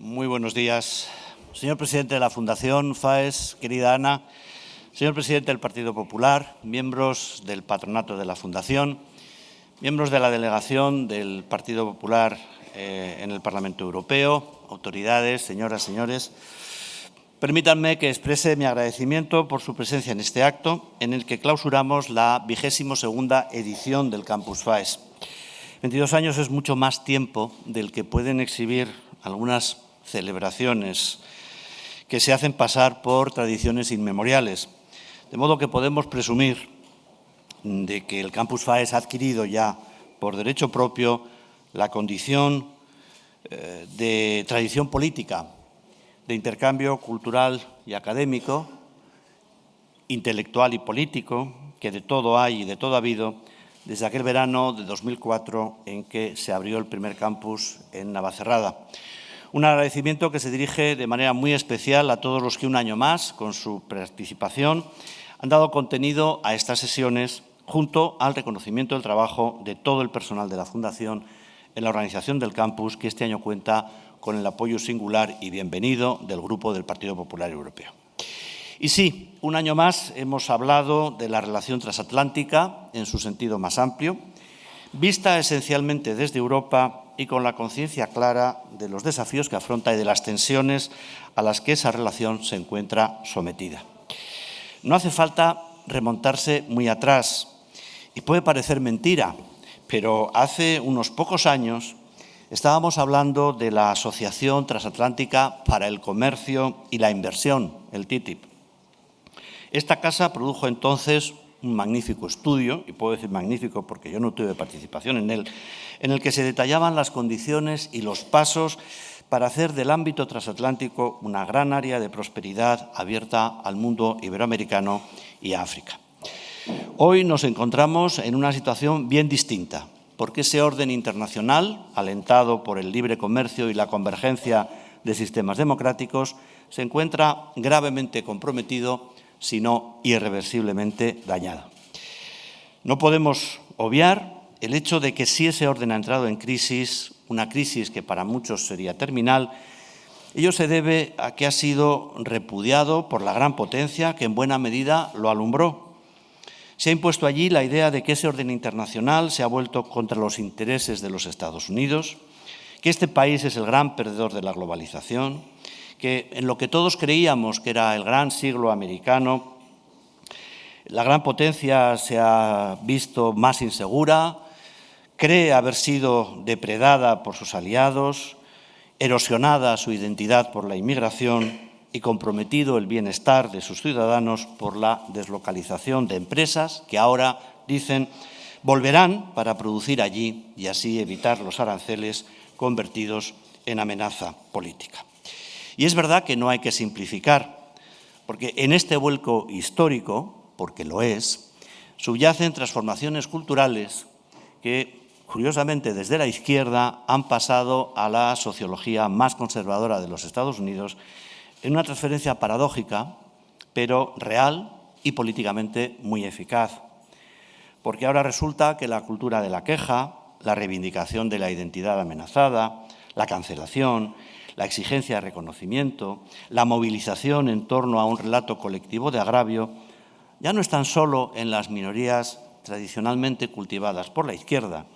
Muy buenos días. Señor presidente de la Fundación FAES, querida Ana, señor presidente del Partido Popular, miembros del patronato de la Fundación, miembros de la delegación del Partido Popular en el Parlamento Europeo, autoridades, señoras, señores, permítanme que exprese mi agradecimiento por su presencia en este acto en el que clausuramos la 22ª edición del Campus FAES. 22 años es mucho más tiempo del que pueden exhibir algunas celebraciones que se hacen pasar por tradiciones inmemoriales. De modo que podemos presumir de que el Campus FAES ha adquirido ya por derecho propio la condición de tradición política, de intercambio cultural y académico, intelectual y político, que de todo hay y de todo ha habido desde aquel verano de 2004 en que se abrió el primer campus en Navacerrada. Un agradecimiento que se dirige de manera muy especial a todos los que un año más, con su participación, han dado contenido a estas sesiones junto al reconocimiento del trabajo de todo el personal de la Fundación en la organización del campus, que este año cuenta con el apoyo singular y bienvenido del Grupo del Partido Popular Europeo. Y sí, un año más hemos hablado de la relación transatlántica en su sentido más amplio, vista esencialmente desde Europa y con la conciencia clara de los desafíos que afronta y de las tensiones a las que esa relación se encuentra sometida. No hace falta remontarse muy atrás y puede parecer mentira, pero hace unos pocos años estábamos hablando de la Asociación Transatlántica para el Comercio y la Inversión, el TTIP. Esta casa produjo entonces un magnífico estudio, y puedo decir magnífico porque yo no tuve participación en él, en el que se detallaban las condiciones y los pasos para hacer del ámbito transatlántico una gran área de prosperidad abierta al mundo iberoamericano y a África. Hoy nos encontramos en una situación bien distinta, porque ese orden internacional, alentado por el libre comercio y la convergencia de sistemas democráticos, se encuentra gravemente comprometido, si no irreversiblemente dañado. No podemos obviar el hecho de que si ese orden ha entrado en crisis, una crisis que para muchos sería terminal, ello se debe a que ha sido repudiado por la gran potencia que en buena medida lo alumbró. Se ha impuesto allí la idea de que ese orden internacional se ha vuelto contra los intereses de los Estados Unidos, que este país es el gran perdedor de la globalización, que en lo que todos creíamos que era el gran siglo americano, la gran potencia se ha visto más insegura, cree haber sido depredada por sus aliados, erosionada su identidad por la inmigración y comprometido el bienestar de sus ciudadanos por la deslocalización de empresas que ahora, dicen, volverán para producir allí y así evitar los aranceles convertidos en amenaza política. Y es verdad que no hay que simplificar, porque en este vuelco histórico, porque lo es, subyacen transformaciones culturales que, curiosamente, desde la izquierda han pasado a la sociología más conservadora de los Estados Unidos en una transferencia paradójica, pero real y políticamente muy eficaz. Porque ahora resulta que la cultura de la queja, la reivindicación de la identidad amenazada, la cancelación, la exigencia de reconocimiento, la movilización en torno a un relato colectivo de agravio, ya no están solo en las minorías tradicionalmente cultivadas por la izquierda,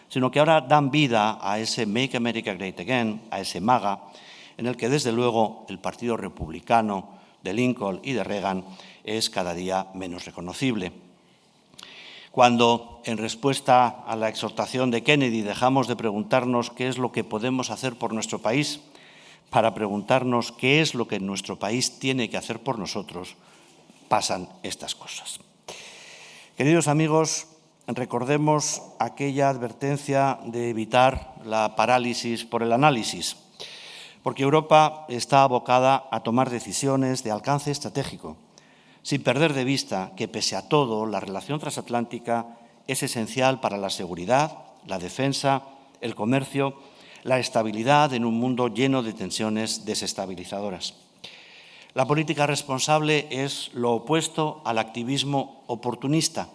sino que ahora dan vida a ese Make America Great Again, a ese MAGA, en el que desde luego el Partido Republicano de Lincoln y de Reagan es cada día menos reconocible. Cuando, en respuesta a la exhortación de Kennedy, dejamos de preguntarnos qué es lo que podemos hacer por nuestro país, para preguntarnos qué es lo que nuestro país tiene que hacer por nosotros, pasan estas cosas. Queridos amigos, recordemos aquella advertencia de evitar la parálisis por el análisis, porque Europa está abocada a tomar decisiones de alcance estratégico, sin perder de vista que, pese a todo, la relación transatlántica es esencial para la seguridad, la defensa, el comercio, la estabilidad en un mundo lleno de tensiones desestabilizadoras. La política responsable es lo opuesto al activismo oportunista.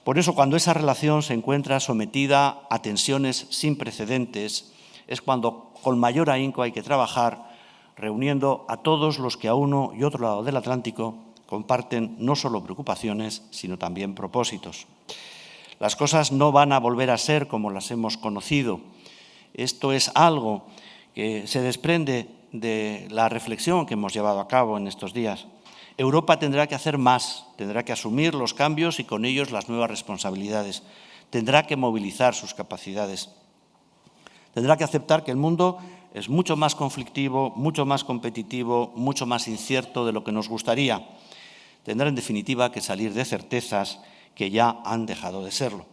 Por eso, cuando esa relación se encuentra sometida a tensiones sin precedentes, es cuando con mayor ahínco hay que trabajar, reuniendo a todos los que a uno y otro lado del Atlántico comparten no solo preocupaciones, sino también propósitos. Las cosas no van a volver a ser como las hemos conocido. Esto es algo que se desprende de la reflexión que hemos llevado a cabo en estos días. Europa tendrá que hacer más, tendrá que asumir los cambios y con ellos las nuevas responsabilidades. Tendrá que movilizar sus capacidades. Tendrá que aceptar que el mundo es mucho más conflictivo, mucho más competitivo, mucho más incierto de lo que nos gustaría. Tendrá, en definitiva, que salir de certezas que ya han dejado de serlo.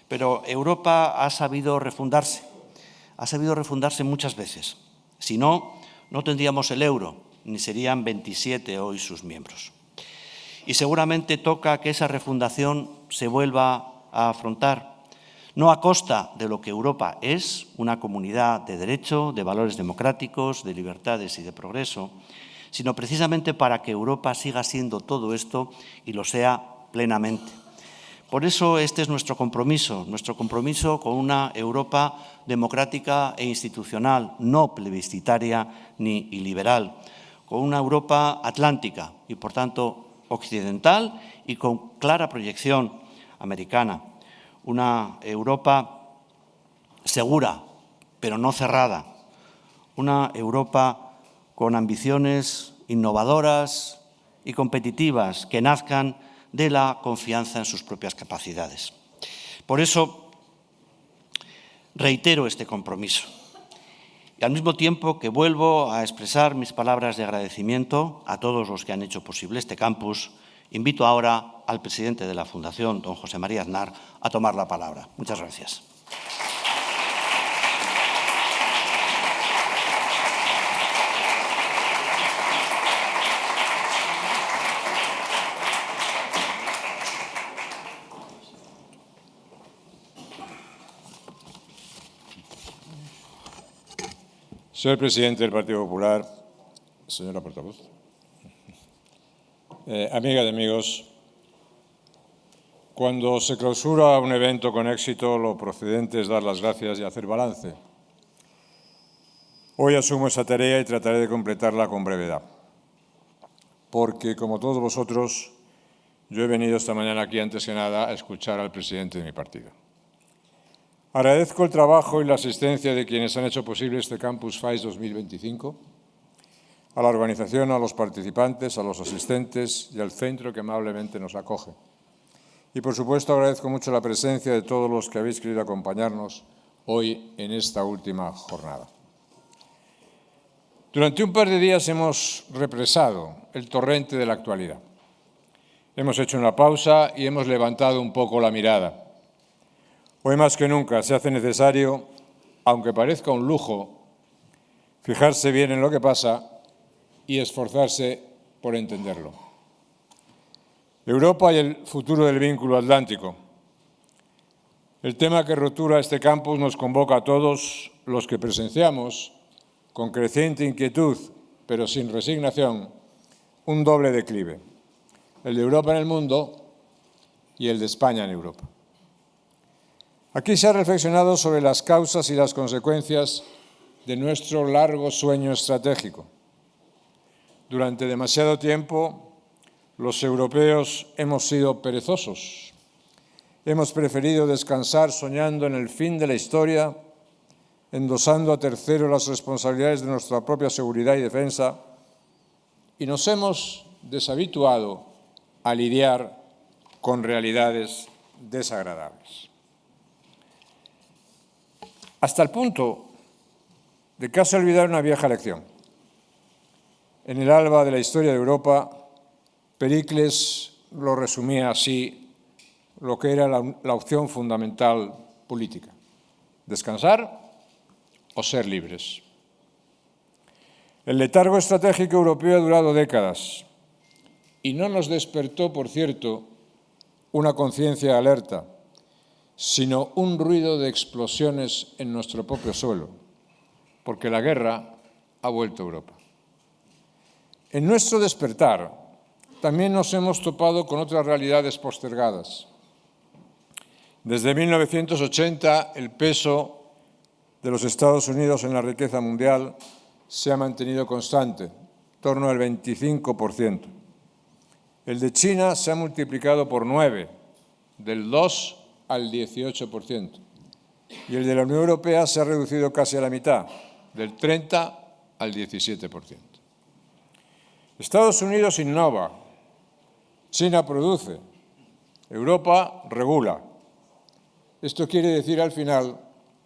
Pero Europa ha sabido refundarse muchas veces. Si no, no tendríamos el euro, ni serían 27 hoy sus miembros. Y seguramente toca que esa refundación se vuelva a afrontar, no a costa de lo que Europa es, una comunidad de derecho, de valores democráticos, de libertades y de progreso, sino precisamente para que Europa siga siendo todo esto y lo sea plenamente. Por eso este es nuestro compromiso con una Europa democrática e institucional, no plebiscitaria ni iliberal, con una Europa atlántica y, por tanto, occidental y con clara proyección americana. Una Europa segura, pero no cerrada. Una Europa con ambiciones innovadoras y competitivas que nazcan de la confianza en sus propias capacidades. Por eso, reitero este compromiso. Y al mismo tiempo que vuelvo a expresar mis palabras de agradecimiento a todos los que han hecho posible este campus, invito ahora al presidente de la Fundación, don José María Aznar, a tomar la palabra. Muchas gracias. Señor presidente del Partido Popular, señora portavoz, amigas y amigos, cuando se clausura un evento con éxito, lo procedente es dar las gracias y hacer balance. Hoy asumo esa tarea y trataré de completarla con brevedad, porque, como todos vosotros, yo he venido esta mañana aquí, antes que nada, a escuchar al presidente de mi partido. Agradezco el trabajo y la asistencia de quienes han hecho posible este Campus FAIS 2025, a la organización, a los participantes, a los asistentes y al centro que amablemente nos acoge. Y, por supuesto, agradezco mucho la presencia de todos los que habéis querido acompañarnos hoy en esta última jornada. Durante un par de días hemos represado el torrente de la actualidad. Hemos hecho una pausa y hemos levantado un poco la mirada. Hoy más que nunca se hace necesario, aunque parezca un lujo, fijarse bien en lo que pasa y esforzarse por entenderlo. Europa y el futuro del vínculo atlántico. El tema que rotura este campus nos convoca a todos los que presenciamos, con creciente inquietud, pero sin resignación, un doble declive, el de Europa en el mundo y el de España en Europa. Aquí se ha reflexionado sobre las causas y las consecuencias de nuestro largo sueño estratégico. Durante demasiado tiempo, los europeos hemos sido perezosos. Hemos preferido descansar soñando en el fin de la historia, endosando a terceros las responsabilidades de nuestra propia seguridad y defensa, y nos hemos deshabituado a lidiar con realidades desagradables. Hasta el punto de casi olvidar una vieja lección. En el alba de la historia de Europa, Pericles lo resumía así, lo que era la opción fundamental política: descansar o ser libres. El letargo estratégico europeo ha durado décadas y no nos despertó, por cierto, una conciencia alerta, sino un ruido de explosiones en nuestro propio suelo, porque la guerra ha vuelto a Europa. En nuestro despertar también nos hemos topado con otras realidades postergadas. Desde 1980, el peso de los Estados Unidos en la riqueza mundial se ha mantenido constante, en torno al 25%. El de China se ha multiplicado por 9, del 2 al 18%. Y el de la Unión Europea se ha reducido casi a la mitad, del 30 al 17%. Estados Unidos innova, China produce, Europa regula. Esto quiere decir al final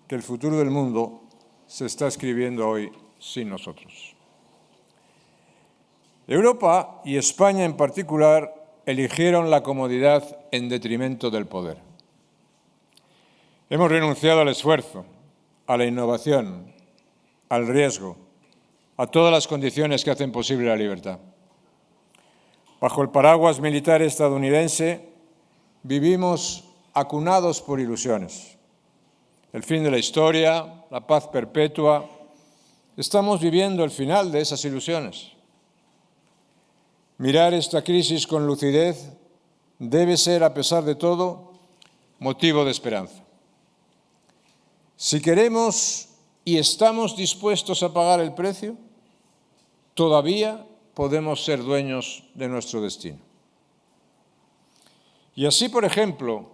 que el futuro del mundo se está escribiendo hoy sin nosotros. Europa y España en particular eligieron la comodidad en detrimento del poder. Hemos renunciado al esfuerzo, a la innovación, al riesgo, a todas las condiciones que hacen posible la libertad. Bajo el paraguas militar estadounidense vivimos acunados por ilusiones. El fin de la historia, la paz perpetua. Estamos viviendo el final de esas ilusiones. Mirar esta crisis con lucidez debe ser, a pesar de todo, motivo de esperanza. Si queremos y estamos dispuestos a pagar el precio, todavía podemos ser dueños de nuestro destino. Y así, por ejemplo,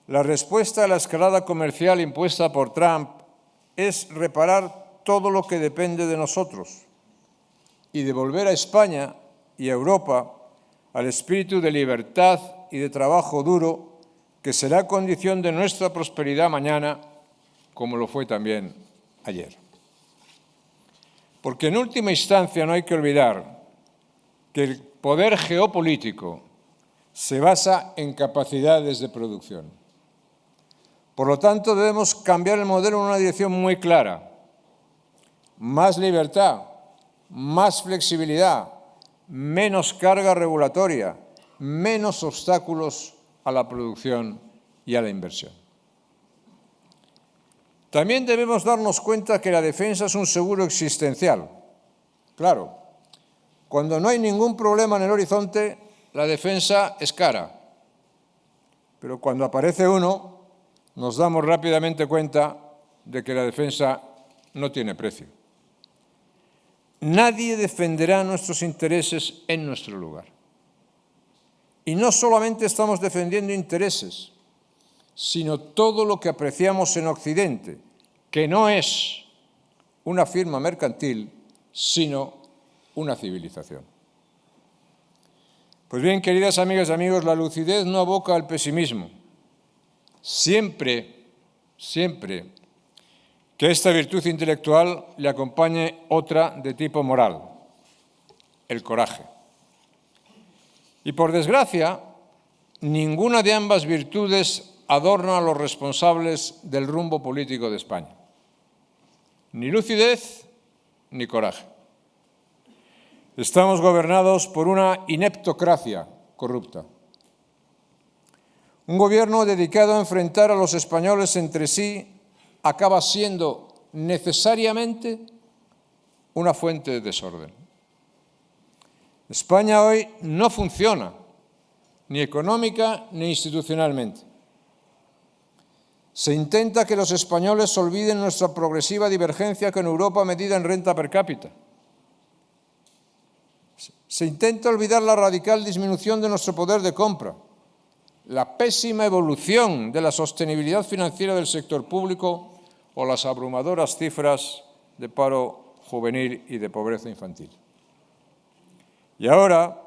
la respuesta a la escalada comercial impuesta por Trump es reparar todo lo que depende de nosotros y devolver a España y a Europa al espíritu de libertad y de trabajo duro que será condición de nuestra prosperidad mañana, como lo fue también ayer. Porque en última instancia no hay que olvidar que el poder geopolítico se basa en capacidades de producción. Por lo tanto, debemos cambiar el modelo en una dirección muy clara. Más libertad, más flexibilidad, menos carga regulatoria, menos obstáculos a la producción y a la inversión. También debemos darnos cuenta que la defensa es un seguro existencial. Claro, cuando no hay ningún problema en el horizonte, la defensa es cara. Pero cuando aparece uno, nos damos rápidamente cuenta de que la defensa no tiene precio. Nadie defenderá nuestros intereses en nuestro lugar. Y no solamente estamos defendiendo intereses, sino todo lo que apreciamos en Occidente, que no es una firma mercantil, sino una civilización. Pues bien, queridas amigas y amigos, la lucidez no aboca al pesimismo. Siempre que esta virtud intelectual le acompañe otra de tipo moral, el coraje. Y por desgracia, ninguna de ambas virtudes adorna a los responsables del rumbo político de España. Ni lucidez ni coraje. Estamos gobernados por una ineptocracia corrupta. Un gobierno dedicado a enfrentar a los españoles entre sí acaba siendo necesariamente una fuente de desorden. España hoy no funciona, ni económica ni institucionalmente. Se intenta que los españoles olviden nuestra progresiva divergencia con Europa medida en renta per cápita. Se intenta olvidar la radical disminución de nuestro poder de compra, la pésima evolución de la sostenibilidad financiera del sector público o las abrumadoras cifras de paro juvenil y de pobreza infantil. Y ahora,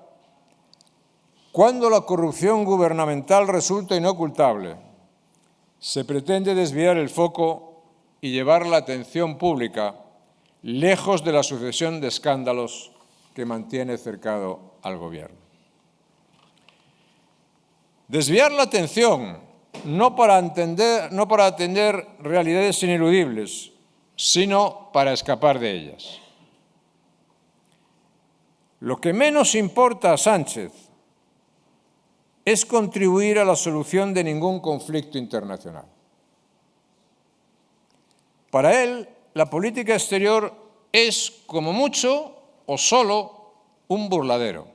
cuando la corrupción gubernamental resulta inocultable, se pretende desviar el foco y llevar la atención pública lejos de la sucesión de escándalos que mantiene cercado al gobierno. Desviar la atención no para atender realidades ineludibles, sino para escapar de ellas. Lo que menos importa a Sánchez es contribuir a la solución de ningún conflicto internacional. Para él, la política exterior es, como mucho o solo, un burladero.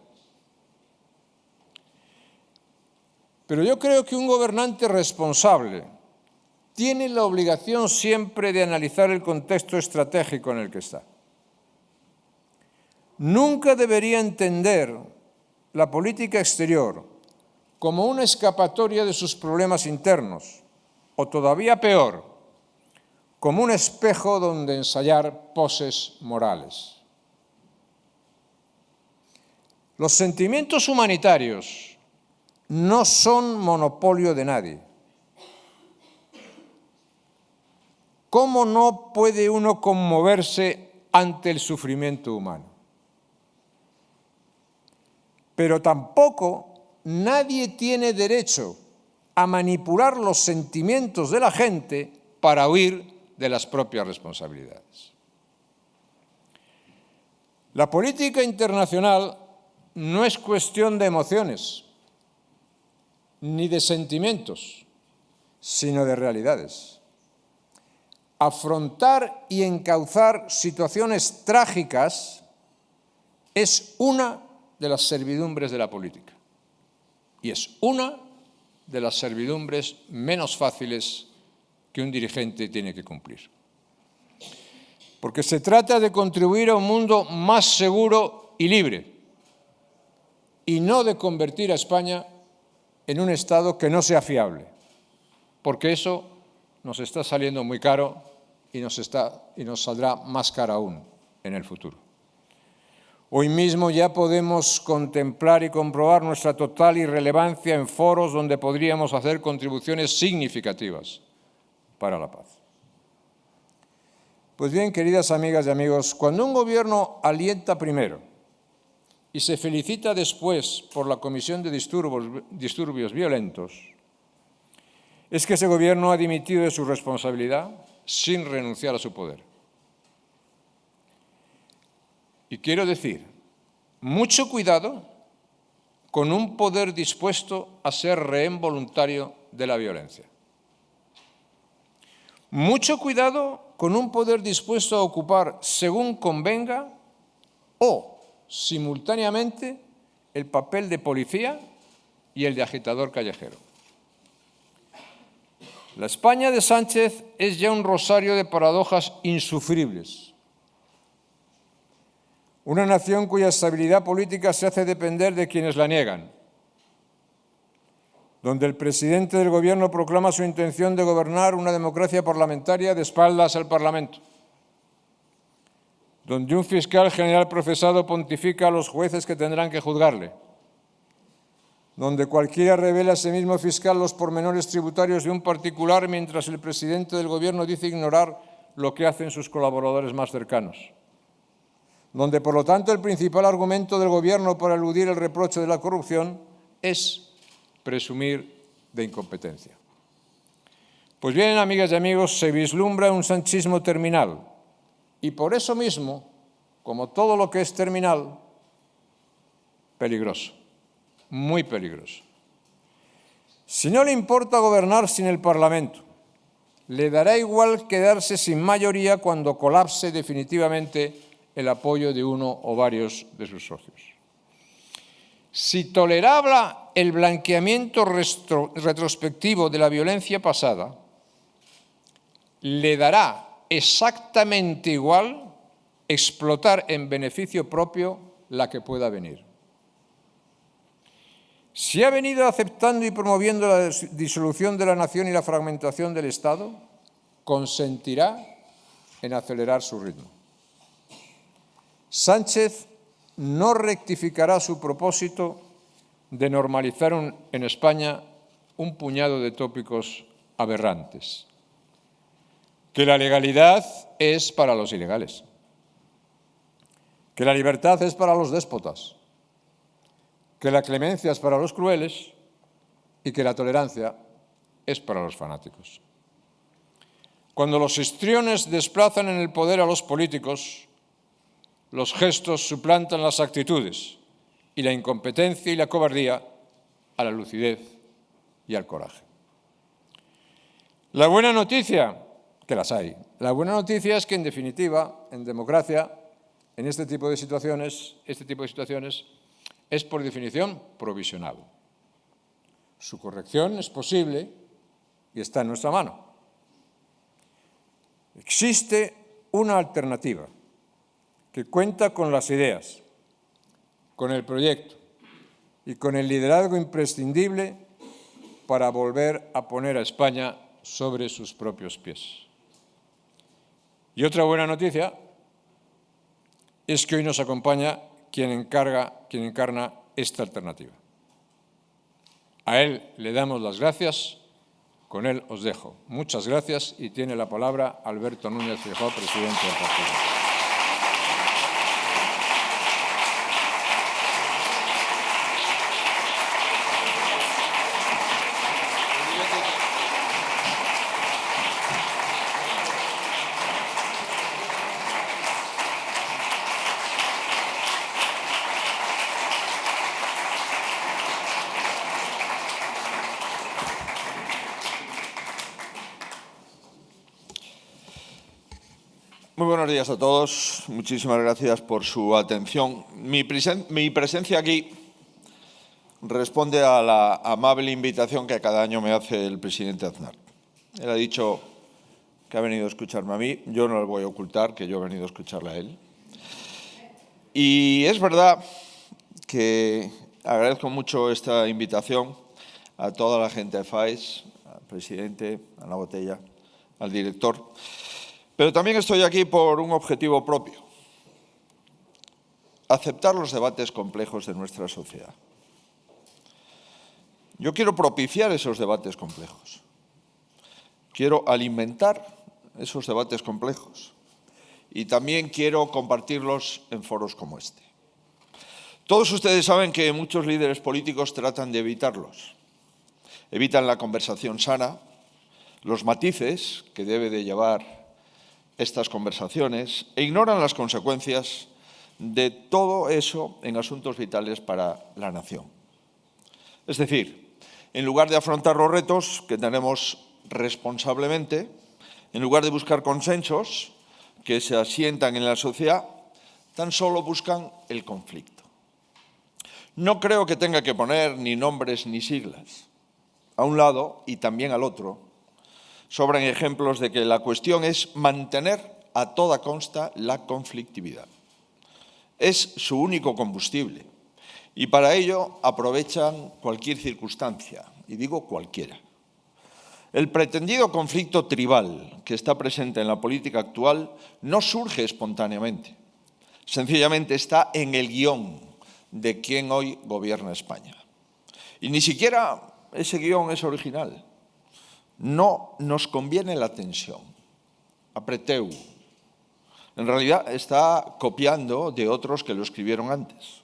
Pero yo creo que un gobernante responsable tiene la obligación siempre de analizar el contexto estratégico en el que está. Nunca debería entender la política exterior como una escapatoria de sus problemas internos, o todavía peor, como un espejo donde ensayar poses morales. Los sentimientos humanitarios no son monopolio de nadie. ¿Cómo no puede uno conmoverse ante el sufrimiento humano? Pero tampoco nadie tiene derecho a manipular los sentimientos de la gente para huir de las propias responsabilidades. La política internacional no es cuestión de emociones ni de sentimientos, sino de realidades. Afrontar y encauzar situaciones trágicas es una de las servidumbres de la política y es una de las servidumbres menos fáciles que un dirigente tiene que cumplir. Porque se trata de contribuir a un mundo más seguro y libre y no de convertir a España en un Estado que no sea fiable, porque eso nos está saliendo muy caro y nos saldrá más caro aún en el futuro. Hoy mismo ya podemos contemplar y comprobar nuestra total irrelevancia en foros donde podríamos hacer contribuciones significativas para la paz. Pues bien, queridas amigas y amigos, cuando un gobierno alienta primero y se felicita después por la comisión de disturbios violentos, es que ese gobierno ha dimitido de su responsabilidad sin renunciar a su poder. Y quiero decir, mucho cuidado con un poder dispuesto a ser rehén voluntario de la violencia. Mucho cuidado con un poder dispuesto a ocupar, según convenga, o simultáneamente, el papel de policía y el de agitador callejero. La España de Sánchez es ya un rosario de paradojas insufribles. Una nación cuya estabilidad política se hace depender de quienes la niegan, donde el presidente del Gobierno proclama su intención de gobernar una democracia parlamentaria de espaldas al Parlamento, donde un fiscal general procesado pontifica a los jueces que tendrán que juzgarle, donde cualquiera revela a ese mismo fiscal los pormenores tributarios de un particular mientras el presidente del Gobierno dice ignorar lo que hacen sus colaboradores más cercanos, donde, por lo tanto, el principal argumento del Gobierno para eludir el reproche de la corrupción es presumir de incompetencia. Pues bien, amigas y amigos, se vislumbra un sanchismo terminal y por eso mismo, como todo lo que es terminal, peligroso, muy peligroso. Si no le importa gobernar sin el Parlamento, le dará igual quedarse sin mayoría cuando colapse definitivamente el apoyo de uno o varios de sus socios. Si toleraba el blanqueamiento retrospectivo de la violencia pasada, le dará exactamente igual explotar en beneficio propio la que pueda venir. Si ha venido aceptando y promoviendo la disolución de la nación y la fragmentación del Estado, consentirá en acelerar su ritmo. Sánchez no rectificará su propósito de normalizar en España un puñado de tópicos aberrantes. Que la legalidad es para los ilegales, que la libertad es para los déspotas, que la clemencia es para los crueles y que la tolerancia es para los fanáticos. Cuando los histriones desplazan en el poder a los políticos, los gestos suplantan las actitudes y la incompetencia y la cobardía a la lucidez y al coraje. La buena noticia, que las hay, la buena noticia es que, en definitiva, en democracia, en este tipo de situaciones es por definición provisional. Su corrección es posible y está en nuestra mano. Existe una alternativa que cuenta con las ideas, con el proyecto y con el liderazgo imprescindible para volver a poner a España sobre sus propios pies. Y otra buena noticia es que hoy nos acompaña quien encarna esta alternativa. A él le damos las gracias, con él os dejo. Muchas gracias y tiene la palabra Alberto Núñez Feijóo, presidente del partido. Muy buenos días a todos. Muchísimas gracias por su atención. Mi presencia aquí responde a la amable invitación que cada año me hace el presidente Aznar. Él ha dicho que ha venido a escucharme a mí. Yo no le voy a ocultar que yo he venido a escucharle a él. Y es verdad que agradezco mucho esta invitación a toda la gente de FAES, al presidente, a Ana Botella, al director. Pero también estoy aquí por un objetivo propio: aceptar los debates complejos de nuestra sociedad. Yo quiero propiciar esos debates complejos. Quiero alimentar esos debates complejos. Y también quiero compartirlos en foros como este. Todos ustedes saben que muchos líderes políticos tratan de evitarlos. Evitan la conversación sana, los matices que debe de llevar estas conversaciones e ignoran las consecuencias de todo eso en asuntos vitales para la nación. Es decir, en lugar de afrontar los retos que tenemos responsablemente, en lugar de buscar consensos que se asientan en la sociedad, tan solo buscan el conflicto. No creo que tenga que poner ni nombres ni siglas. A un lado y también al otro sobran ejemplos de que la cuestión es mantener a toda costa la conflictividad. Es su único combustible y para ello aprovechan cualquier circunstancia, y digo cualquiera. El pretendido conflicto tribal que está presente en la política actual no surge espontáneamente. Sencillamente está en el guión de quien hoy gobierna España. Y ni siquiera ese guión es original. No nos conviene la tensión. Apreteu. En realidad está copiando de otros que lo escribieron antes.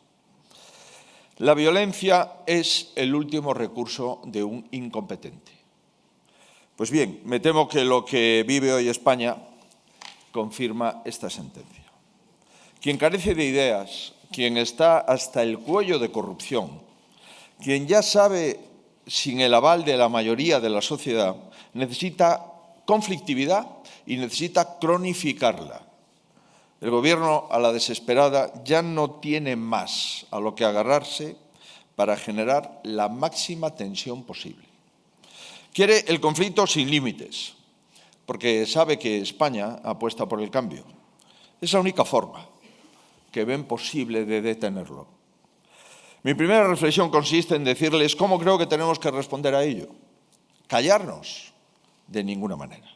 La violencia es el último recurso de un incompetente. Pues bien, me temo que lo que vive hoy España confirma esta sentencia. Quien carece de ideas, quien está hasta el cuello de corrupción, quien ya sabe, sin el aval de la mayoría de la sociedad, necesita conflictividad y necesita cronificarla. El Gobierno, a la desesperada, ya no tiene más a lo que agarrarse para generar la máxima tensión posible. Quiere el conflicto sin límites, porque sabe que España apuesta por el cambio. Es la única forma que ven posible de detenerlo. Mi primera reflexión consiste en decirles cómo creo que tenemos que responder a ello. Callarnos, de ninguna manera.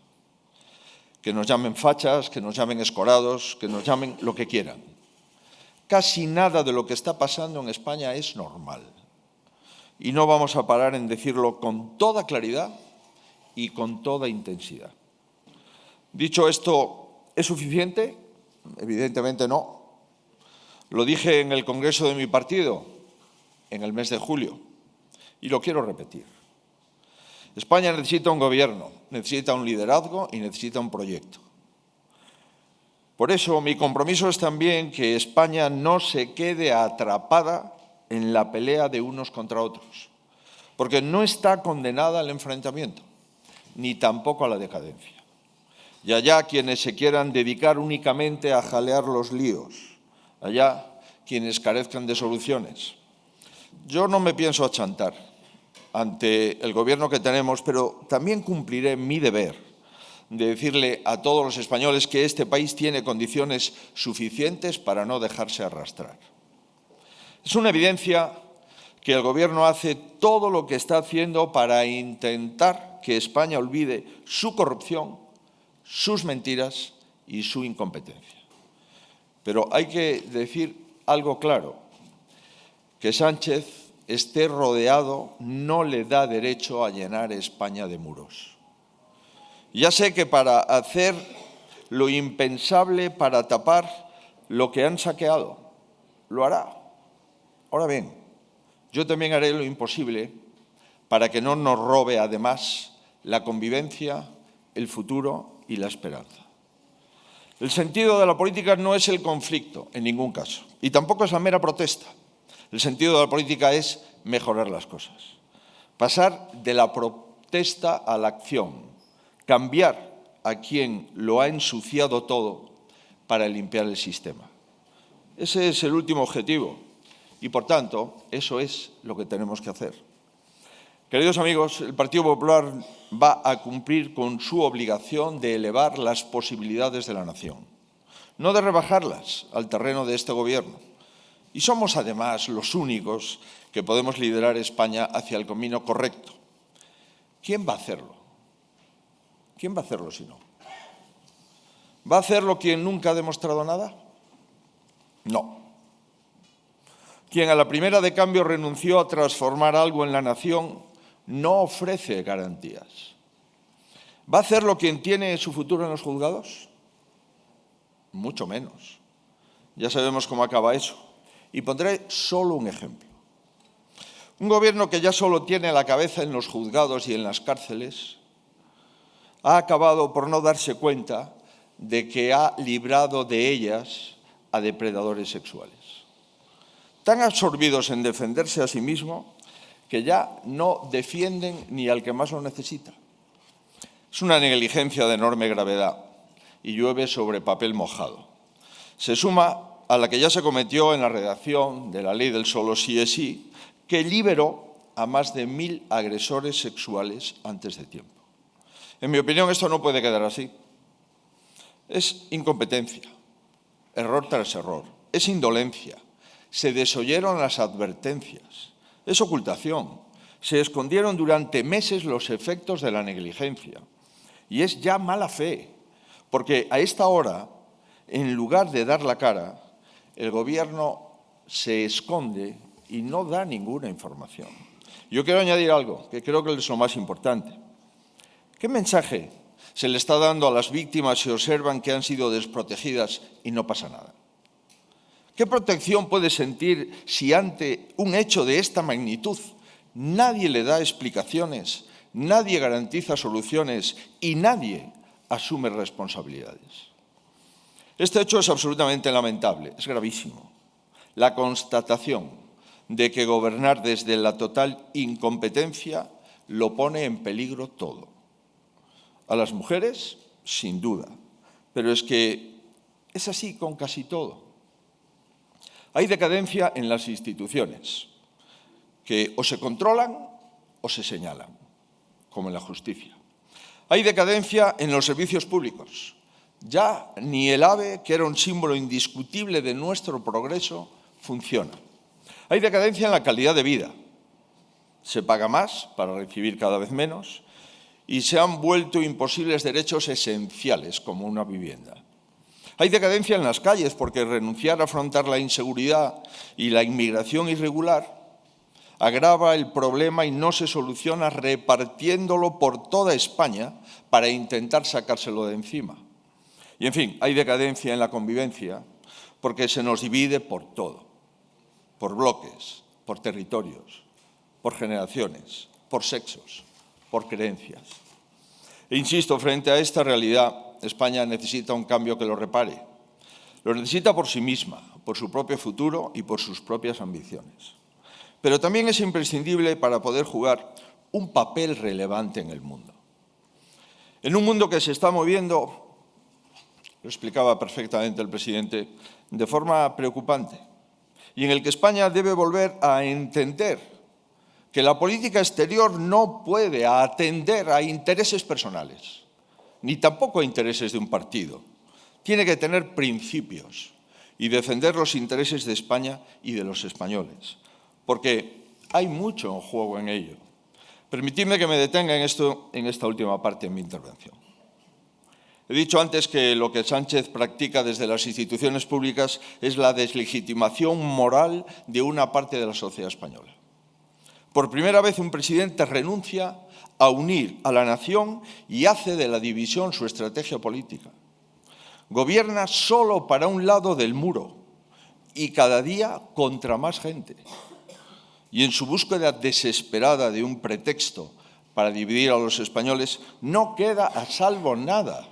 Que nos llamen fachas, que nos llamen escorados, que nos llamen lo que quieran. Casi nada de lo que está pasando en España es normal. Y no vamos a parar en decirlo con toda claridad y con toda intensidad. Dicho esto, ¿es suficiente? Evidentemente no. Lo dije en el Congreso de mi partido en el mes de julio, y lo quiero repetir. España necesita un gobierno, necesita un liderazgo y necesita un proyecto. Por eso mi compromiso es también que España no se quede atrapada en la pelea de unos contra otros, porque no está condenada al enfrentamiento, ni tampoco a la decadencia. Y allá quienes se quieran dedicar únicamente a jalear los líos, allá quienes carezcan de soluciones. Yo no me pienso achantar ante el gobierno que tenemos, pero también cumpliré mi deber de decirle a todos los españoles que este país tiene condiciones suficientes para no dejarse arrastrar. Es una evidencia que el Gobierno hace todo lo que está haciendo para intentar que España olvide su corrupción, sus mentiras y su incompetencia. Pero hay que decir algo claro, que Sánchez esté rodeado no le da derecho a llenar España de muros. Ya sé que para hacer lo impensable, para tapar lo que han saqueado, lo hará. Ahora bien, yo también haré lo imposible para que no nos robe, además, la convivencia, el futuro y la esperanza. El sentido de la política no es el conflicto, en ningún caso, y tampoco es la mera protesta. El sentido de la política es mejorar las cosas, pasar de la protesta a la acción, cambiar a quien lo ha ensuciado todo para limpiar el sistema. Ese es el último objetivo y, por tanto, eso es lo que tenemos que hacer. Queridos amigos, el Partido Popular va a cumplir con su obligación de elevar las posibilidades de la nación, no de rebajarlas al terreno de este Gobierno. Y somos, además, los únicos que podemos liderar España hacia el camino correcto. ¿Quién va a hacerlo? ¿Quién va a hacerlo si no? ¿Va a hacerlo quien nunca ha demostrado nada? No. Quien a la primera de cambio renunció a transformar algo en la nación no ofrece garantías. ¿Va a hacerlo quien tiene su futuro en los juzgados? Mucho menos. Ya sabemos cómo acaba eso. Y pondré solo un ejemplo. Un gobierno que ya solo tiene la cabeza en los juzgados y en las cárceles ha acabado por no darse cuenta de que ha librado de ellas a depredadores sexuales. Tan absorbidos en defenderse a sí mismo que ya no defienden ni al que más lo necesita. Es una negligencia de enorme gravedad y llueve sobre papel mojado. Se suma a la que ya se cometió en la redacción de la ley del solo sí es sí, que liberó a más de 1000 agresores sexuales antes de tiempo. En mi opinión, esto no puede quedar así. Es incompetencia, error tras error, es indolencia, se desoyeron las advertencias, es ocultación, se escondieron durante meses los efectos de la negligencia y es ya mala fe, porque a esta hora, en lugar de dar la cara, el Gobierno se esconde y no da ninguna información. Yo quiero añadir algo que creo que es lo más importante. ¿Qué mensaje se le está dando a las víctimas si observan que han sido desprotegidas y no pasa nada? ¿Qué protección puede sentir si ante un hecho de esta magnitud nadie le da explicaciones, nadie garantiza soluciones y nadie asume responsabilidades? Este hecho es absolutamente lamentable, es gravísimo. La constatación de que gobernar desde la total incompetencia lo pone en peligro todo. A las mujeres, sin duda, pero es que es así con casi todo. Hay decadencia en las instituciones, que o se controlan o se señalan, como en la justicia. Hay decadencia en los servicios públicos. Ya ni el AVE, que era un símbolo indiscutible de nuestro progreso, funciona. Hay decadencia en la calidad de vida. Se paga más para recibir cada vez menos y se han vuelto imposibles derechos esenciales como una vivienda. Hay decadencia en las calles porque renunciar a afrontar la inseguridad y la inmigración irregular agrava el problema y no se soluciona repartiéndolo por toda España para intentar sacárselo de encima. Y, en fin, hay decadencia en la convivencia porque se nos divide por todo, por bloques, por territorios, por generaciones, por sexos, por creencias. E insisto, frente a esta realidad, España necesita un cambio que lo repare. Lo necesita por sí misma, por su propio futuro y por sus propias ambiciones. Pero también es imprescindible para poder jugar un papel relevante en el mundo. En un mundo que se está moviendo, lo explicaba perfectamente el presidente, de forma preocupante, y en el que España debe volver a entender que la política exterior no puede atender a intereses personales, ni tampoco a intereses de un partido. Tiene que tener principios y defender los intereses de España y de los españoles, porque hay mucho en juego en ello. Permitidme que me detenga en esta última parte de mi intervención. He dicho antes que lo que Sánchez practica desde las instituciones públicas es la deslegitimación moral de una parte de la sociedad española. Por primera vez un presidente renuncia a unir a la nación y hace de la división su estrategia política. Gobierna solo para un lado del muro y cada día contra más gente. Y en su búsqueda desesperada de un pretexto para dividir a los españoles, no queda a salvo nada.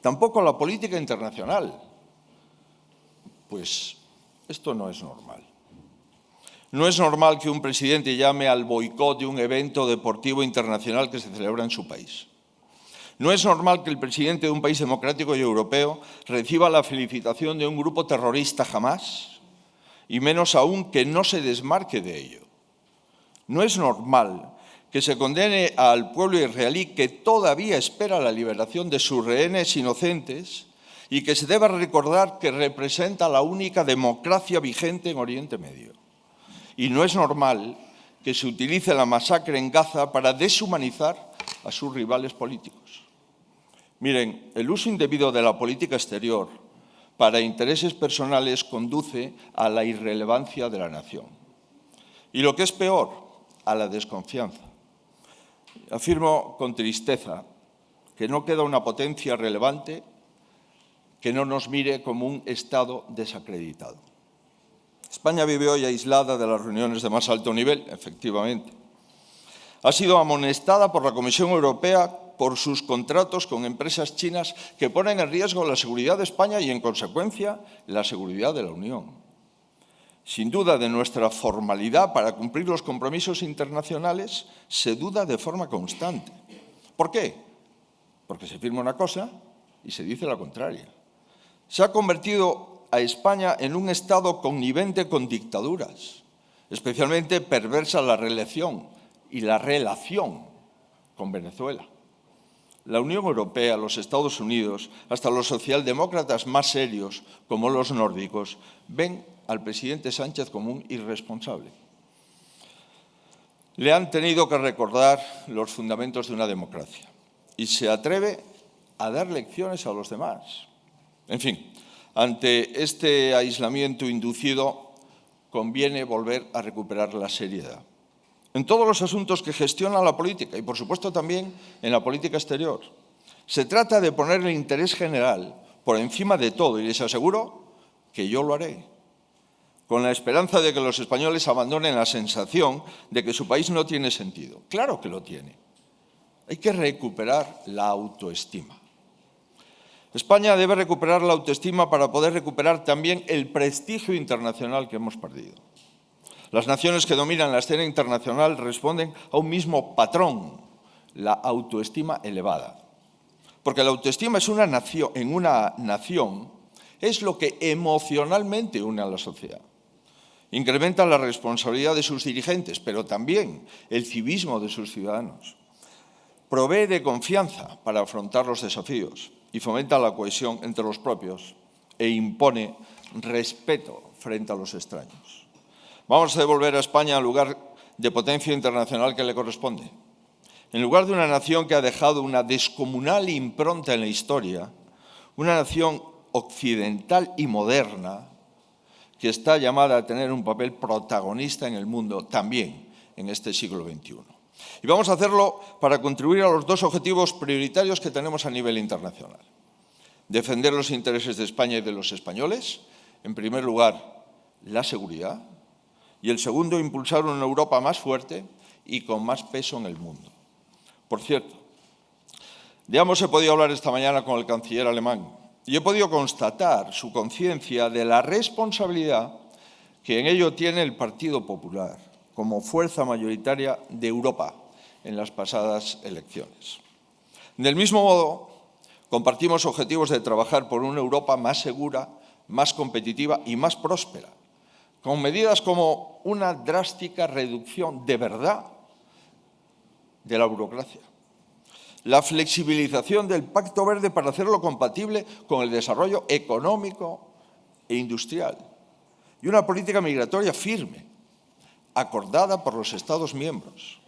Tampoco la política internacional. Pues esto no es normal. No es normal que un presidente llame al boicot de un evento deportivo internacional que se celebra en su país. No es normal que el presidente de un país democrático y europeo reciba la felicitación de un grupo terrorista jamás, y menos aún que no se desmarque de ello. No es normal que se condene al pueblo israelí que todavía espera la liberación de sus rehenes inocentes y que se deba recordar que representa la única democracia vigente en Oriente Medio. Y no es normal que se utilice la masacre en Gaza para deshumanizar a sus rivales políticos. Miren, el uso indebido de la política exterior para intereses personales conduce a la irrelevancia de la nación. Y lo que es peor, a la desconfianza. Afirmo con tristeza que no queda una potencia relevante que no nos mire como un Estado desacreditado. España vive hoy aislada de las reuniones de más alto nivel, efectivamente. Ha sido amonestada por la Comisión Europea por sus contratos con empresas chinas que ponen en riesgo la seguridad de España y, en consecuencia, la seguridad de la Unión. Sin duda de nuestra formalidad para cumplir los compromisos internacionales, se duda de forma constante. ¿Por qué? Porque se firma una cosa y se dice la contraria. Se ha convertido a España en un Estado connivente con dictaduras, especialmente perversa la relación con Venezuela. La Unión Europea, los Estados Unidos, hasta los socialdemócratas más serios, como los nórdicos, ven al presidente Sánchez como un irresponsable. Le han tenido que recordar los fundamentos de una democracia y se atreve a dar lecciones a los demás. En fin, ante este aislamiento inducido, conviene volver a recuperar la seriedad. En todos los asuntos que gestiona la política y, por supuesto, también en la política exterior. Se trata de poner el interés general por encima de todo y les aseguro que yo lo haré, con la esperanza de que los españoles abandonen la sensación de que su país no tiene sentido. Claro que lo tiene. Hay que recuperar la autoestima. España debe recuperar la autoestima para poder recuperar también el prestigio internacional que hemos perdido. Las naciones que dominan la escena internacional responden a un mismo patrón, la autoestima elevada. Porque la autoestima en una nación es lo que emocionalmente une a la sociedad. Incrementa la responsabilidad de sus dirigentes, pero también el civismo de sus ciudadanos. Provee de confianza para afrontar los desafíos y fomenta la cohesión entre los propios e impone respeto frente a los extraños. Vamos a devolver a España al lugar de potencia internacional que le corresponde. En lugar de una nación que ha dejado una descomunal impronta en la historia, una nación occidental y moderna que está llamada a tener un papel protagonista en el mundo también en este siglo XXI. Y vamos a hacerlo para contribuir a los dos objetivos prioritarios que tenemos a nivel internacional. Defender los intereses de España y de los españoles, en primer lugar, la seguridad, y el segundo, impulsar una Europa más fuerte y con más peso en el mundo. Por cierto, de ambos he podido hablar esta mañana con el canciller alemán y he podido constatar su conciencia de la responsabilidad que en ello tiene el Partido Popular como fuerza mayoritaria de Europa en las pasadas elecciones. Del mismo modo, compartimos objetivos de trabajar por una Europa más segura, más competitiva y más próspera, con medidas como una drástica reducción de verdad de la burocracia. la flexibilización del Pacto Verde para hacerlo compatible con el desarrollo económico e industrial, y una política migratoria firme, acordada por los Estados miembros.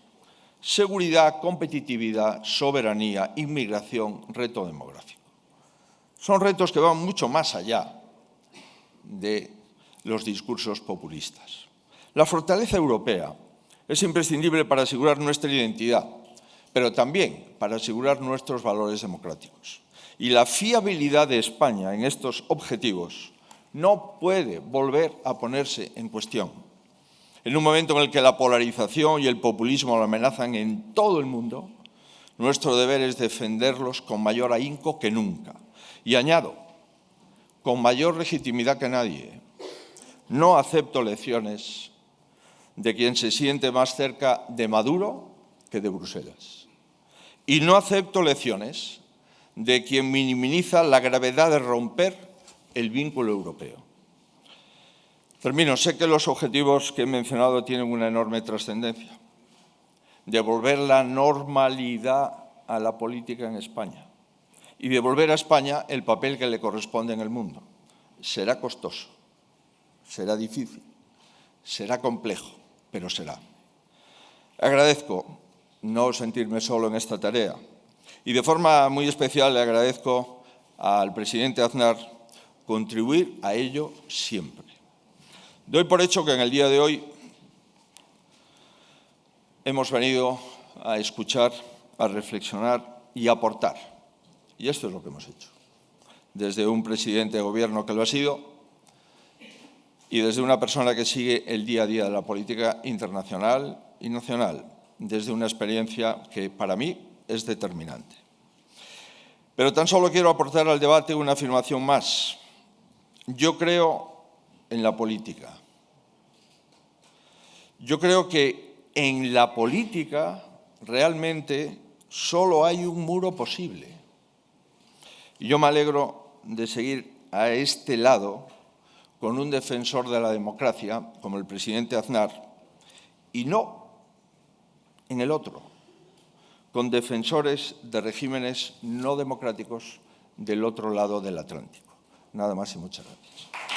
Seguridad, competitividad, soberanía, inmigración, reto demográfico. Son retos que van mucho más allá de los discursos populistas. La fortaleza europea es imprescindible para asegurar nuestra identidad, pero también para asegurar nuestros valores democráticos. Y la fiabilidad de España en estos objetivos no puede volver a ponerse en cuestión. En un momento en el que la polarización y el populismo lo amenazan en todo el mundo, nuestro deber es defenderlos con mayor ahínco que nunca. Y añado, con mayor legitimidad que nadie. No acepto lecciones de quien se siente más cerca de Maduro que de Bruselas. Y no acepto lecciones de quien minimiza la gravedad de romper el vínculo europeo. Termino. Sé que los objetivos que he mencionado tienen una enorme trascendencia. Devolver la normalidad a la política en España y devolver a España el papel que le corresponde en el mundo. Será costoso, será difícil, será complejo, pero será. Agradezco no sentirme solo en esta tarea y de forma muy especial le agradezco al presidente Aznar contribuir a ello siempre. Doy por hecho que en el día de hoy hemos venido a escuchar, a reflexionar y a aportar. Y esto es lo que hemos hecho. Desde un presidente de gobierno que lo ha sido y desde una persona que sigue el día a día de la política internacional y nacional, desde una experiencia que para mí es determinante. Pero tan solo quiero aportar al debate una afirmación más. Yo creo en la política. Yo creo que en la política realmente solo hay un muro posible. Y yo me alegro de seguir a este lado con un defensor de la democracia como el presidente Aznar y no en el otro, con defensores de regímenes no democráticos del otro lado del Atlántico. Nada más y muchas gracias.